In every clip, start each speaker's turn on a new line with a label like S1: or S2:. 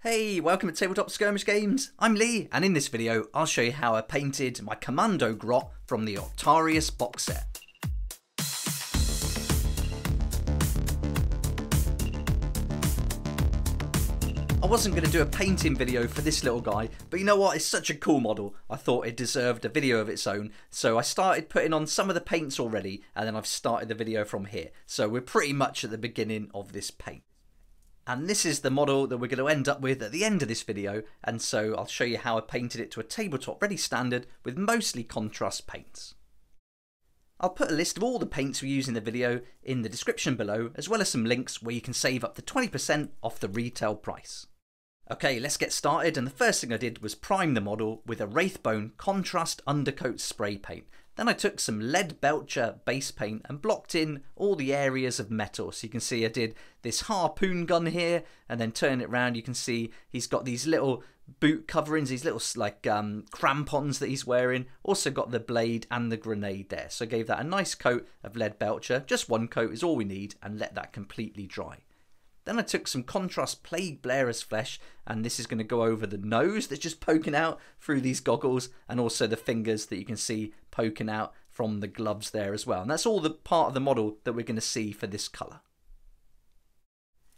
S1: Hey, welcome to Tabletop Skirmish Games. I'm Lee, and in this video I'll show you how I painted my Commando Grot from the Octarius box set. I wasn't going to do a painting video for this little guy, but you know what, it's such a cool model, I thought it deserved a video of its own, so I started putting on some of the paints already, and then I've started the video from here. So we're pretty much at the beginning of this paint. And this is the model that we're going to end up with at the end of this video, and so I'll show you how I painted it to a tabletop ready standard with mostly contrast paints. I'll put a list of all the paints we use in the video in the description below, as well as some links where you can save up to 20% off the retail price. Okay, let's get started, and the first thing I did was prime the model with a Wraithbone contrast undercoat spray paint. Then I took some Leadbelcher Base paint and blocked in all the areas of metal. So you can see I did this harpoon gun here, and then turn it around, you can see he's got these little boot coverings, these little like crampons that he's wearing. Also got the blade and the grenade there. So I gave that a nice coat of Leadbelcher. Just one coat is all we need, and let that completely dry. Then I took some contrast Plague Bearer's flesh, and this is going to go over the nose that's just poking out through these goggles, and also the fingers that you can see poking out from the gloves there as well. And that's all the part of the model that we're going to see for this colour.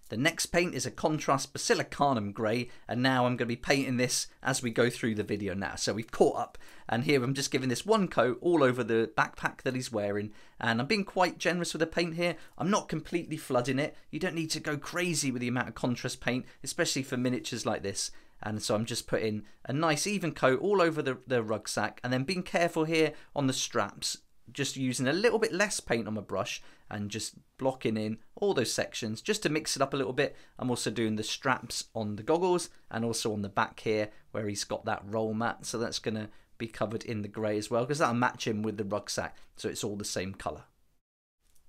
S1: The next paint is a contrast Basilicanum grey, and now I'm going to be painting this as we go through the video now. So we've caught up, and here I'm just giving this one coat all over the backpack that he's wearing, and I'm being quite generous with the paint here. I'm not completely flooding it. You don't need to go crazy with the amount of contrast paint, especially for miniatures like this. And so I'm just putting a nice even coat all over the rucksack, and then being careful here on the straps, just using a little bit less paint on my brush and just blocking in all those sections just to mix it up a little bit. I'm also doing the straps on the goggles and also on the back here where he's got that roll mat, so that's going to be covered in the grey as well, because that'll match him with the rucksack, so it's all the same colour.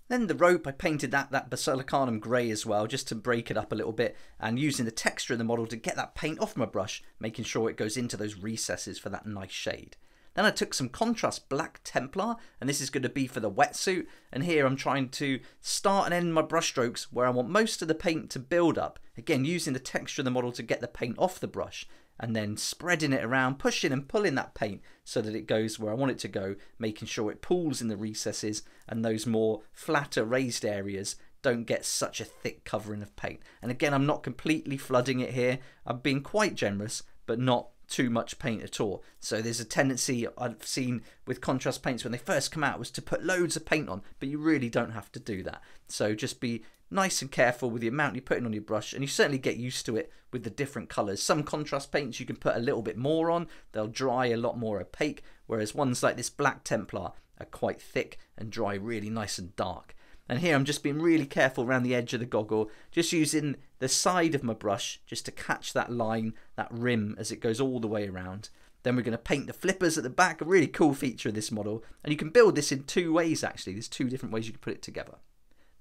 S1: Then the rope, I painted that Basilicanum grey as well, just to break it up a little bit, and using the texture of the model to get that paint off my brush, making sure it goes into those recesses for that nice shade. Then I took some contrast black Templar, and this is going to be for the wetsuit, and here I'm trying to start and end my brush strokes where I want most of the paint to build up, again using the texture of the model to get the paint off the brush, and then spreading it around, pushing and pulling that paint so that it goes where I want it to go, making sure it pools in the recesses, and those more flatter raised areas don't get such a thick covering of paint. And again, I'm not completely flooding it here, I'm being quite generous, but not too much paint at all. So there's a tendency I've seen with contrast paints when they first come out was to put loads of paint on, but you really don't have to do that. So just be nice and careful with the amount you're putting on your brush, and you certainly get used to it with the different colours. Some contrast paints you can put a little bit more on, they'll dry a lot more opaque, whereas ones like this black Templar are quite thick and dry really nice and dark. And here I'm just being really careful around the edge of the goggle, just using the side of my brush just to catch that line, that rim as it goes all the way around. Then we're going to paint the flippers at the back, a really cool feature of this model. And you can build this in two ways actually, there's two different ways you can put it together.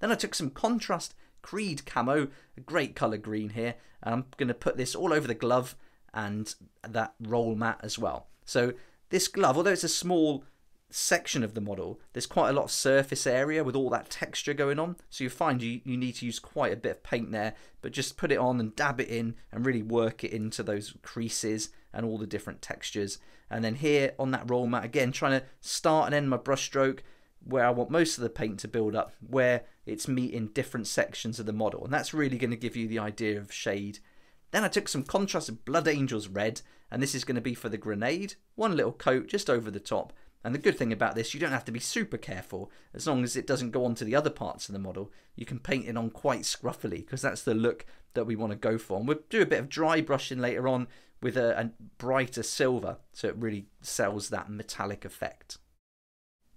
S1: Then I took some contrast Creed Camo, a great colour green here, and I'm going to put this all over the glove and that roll mat as well. So this glove, although it's a small section of the model, there's quite a lot of surface area with all that texture going on, so you find you need to use quite a bit of paint there, but just put it on and dab it in and really work it into those creases and all the different textures. And then here on that roll mat, again trying to start and end my brush stroke where I want most of the paint to build up, where it's meeting different sections of the model, and that's really going to give you the idea of shade. Then I took some contrast Blood Angels red, and this is going to be for the grenade, one little coat just over the top. And the good thing about this, you don't have to be super careful. As long as it doesn't go on to the other parts of the model, you can paint it on quite scruffily, because that's the look that we want to go for. And we'll do a bit of dry brushing later on with a brighter silver, so it really sells that metallic effect.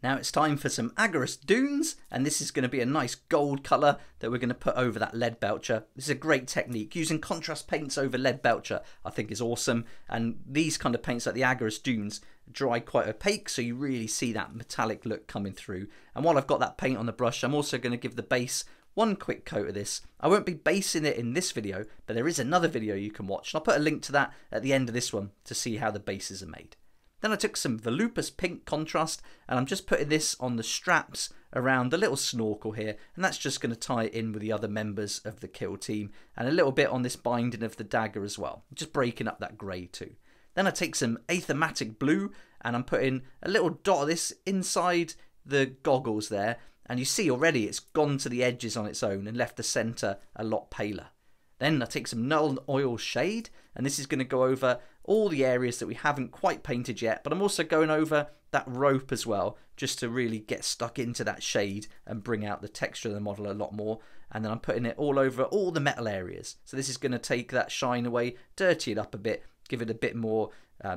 S1: Now it's time for some Aggaros dunes, and this is going to be a nice gold colour that we're going to put over that Leadbelcher. This is a great technique. Using contrast paints over Leadbelcher I think is awesome, and these kind of paints like the Aggaros dunes dry quite opaque, so you really see that metallic look coming through. And while I've got that paint on the brush, I'm also going to give the base one quick coat of this. I won't be basing it in this video, but there is another video you can watch, and I'll put a link to that at the end of this one to see how the bases are made. Then I took some Volupus pink contrast, and I'm just putting this on the straps around the little snorkel here, and that's just going to tie it in with the other members of the kill team, and a little bit on this binding of the dagger as well, just breaking up that grey too. Then I take some Aethermatic blue and I'm putting a little dot of this inside the goggles there, and you see already it's gone to the edges on its own and left the centre a lot paler. Then I take some Nuln Oil Shade, and this is going to go over all the areas that we haven't quite painted yet, but I'm also going over that rope as well, just to really get stuck into that shade and bring out the texture of the model a lot more. And then I'm putting it all over all the metal areas. So this is going to take that shine away, dirty it up a bit, give it a bit more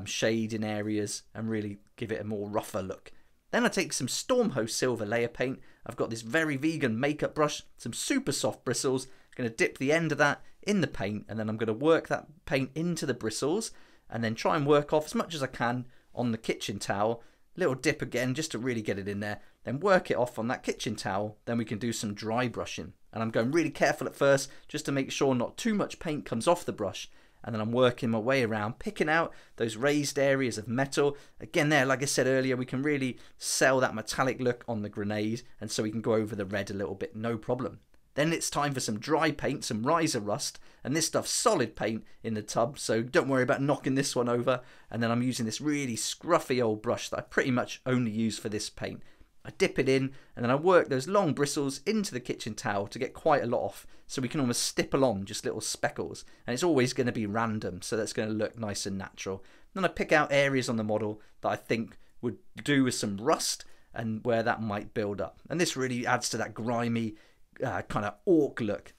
S1: shade in areas, and really give it a more rougher look. Then I take some Stormhost silver layer paint. I've got this very vegan makeup brush, some super soft bristles. I'm going to dip the end of that in the paint, and then I'm going to work that paint into the bristles, and then try and work off as much as I can on the kitchen towel. Little dip again just to really get it in there, then work it off on that kitchen towel. Then we can do some dry brushing, and I'm going really careful at first just to make sure not too much paint comes off the brush, and then I'm working my way around, picking out those raised areas of metal. Again there, like I said earlier, we can really sell that metallic look on the grenade, and so we can go over the red a little bit, no problem. Then it's time for some dry paint, some Ryza Rust, and this stuff's solid paint in the tub, so don't worry about knocking this one over. And then I'm using this really scruffy old brush that I pretty much only use for this paint. I dip it in, and then I work those long bristles into the kitchen towel to get quite a lot off, so we can almost stipple on just little speckles. And it's always going to be random, so that's going to look nice and natural. Then I pick out areas on the model that I think would do with some rust and where that might build up. And this really adds to that grimy kind of orc look.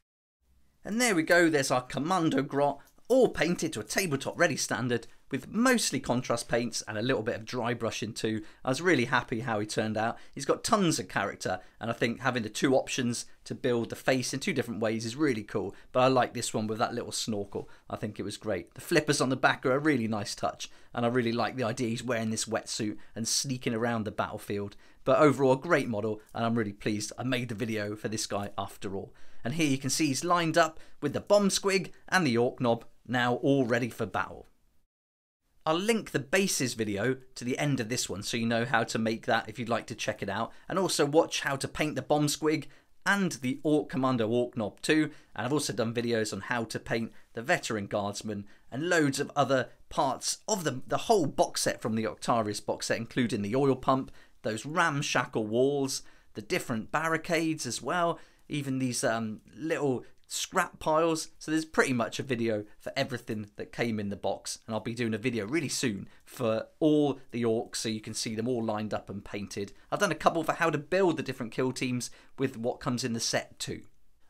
S1: And there we go, there's our Commando Grot, all painted to a tabletop ready standard with mostly contrast paints and a little bit of dry brushing too. I was really happy how he turned out. He's got tons of character, and I think having the two options to build the face in two different ways is really cool, but I like this one with that little snorkel. I think it was great. The flippers on the back are a really nice touch, and I really like the idea he's wearing this wetsuit and sneaking around the battlefield. But overall, a great model, and I'm really pleased I made the video for this guy after all. And here you can see he's lined up with the bomb squig and the orc knob, now all ready for battle. I'll link the bases video to the end of this one so you know how to make that if you'd like to check it out, and also watch how to paint the bomb squig and the Orc Commando Orc knob too. And I've also done videos on how to paint the Veteran Guardsman and loads of other parts of the whole box set from the Octarius box set, including the oil pump, those ramshackle walls, the different barricades as well, even these little scrap piles. So there's pretty much a video for everything that came in the box, and I'll be doing a video really soon for all the orcs so you can see them all lined up and painted. I've done a couple for how to build the different kill teams with what comes in the set too.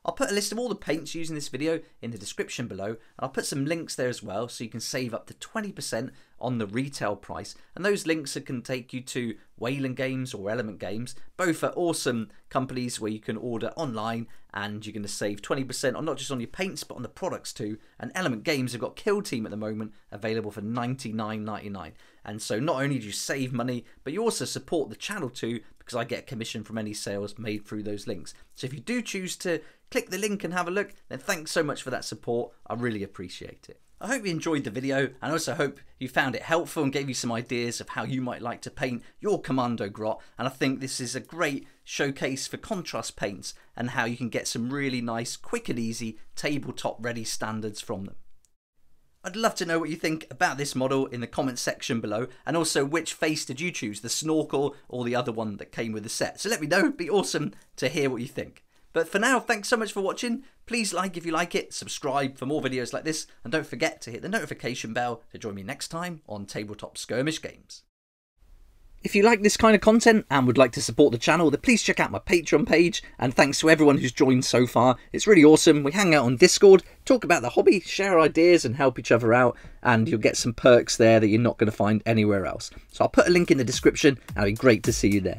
S1: I'll put a list of all the paints used in this video in the description below, and I'll put some links there as well so you can save up to 20% on the retail price, and those links can take you to Wayland Games or Element Games. Both are awesome companies where you can order online and you're going to save 20% on not just on your paints but on the products too. And Element Games have got Kill Team at the moment available for $99.99, and so not only do you save money but you also support the channel too, because I get a commission from any sales made through those links. So if you do choose to click the link and have a look, then thanks so much for that support. I really appreciate it. I hope you enjoyed the video, and I also hope you found it helpful and gave you some ideas of how you might like to paint your Commando Grot. And I think this is a great showcase for contrast paints and how you can get some really nice, quick and easy tabletop ready standards from them. I'd love to know what you think about this model in the comment section below, and also which face did you choose, the snorkel or the other one that came with the set. So let me know, it'd be awesome to hear what you think. But for now, thanks so much for watching. Please like if you like it, subscribe for more videos like this, and don't forget to hit the notification bell to join me next time on Tabletop Skirmish Games. If you like this kind of content and would like to support the channel, then please check out my Patreon page, and thanks to everyone who's joined so far. It's really awesome. We hang out on Discord, talk about the hobby, share ideas and help each other out, and you'll get some perks there that you're not going to find anywhere else. So I'll put a link in the description, and it'd be great to see you there.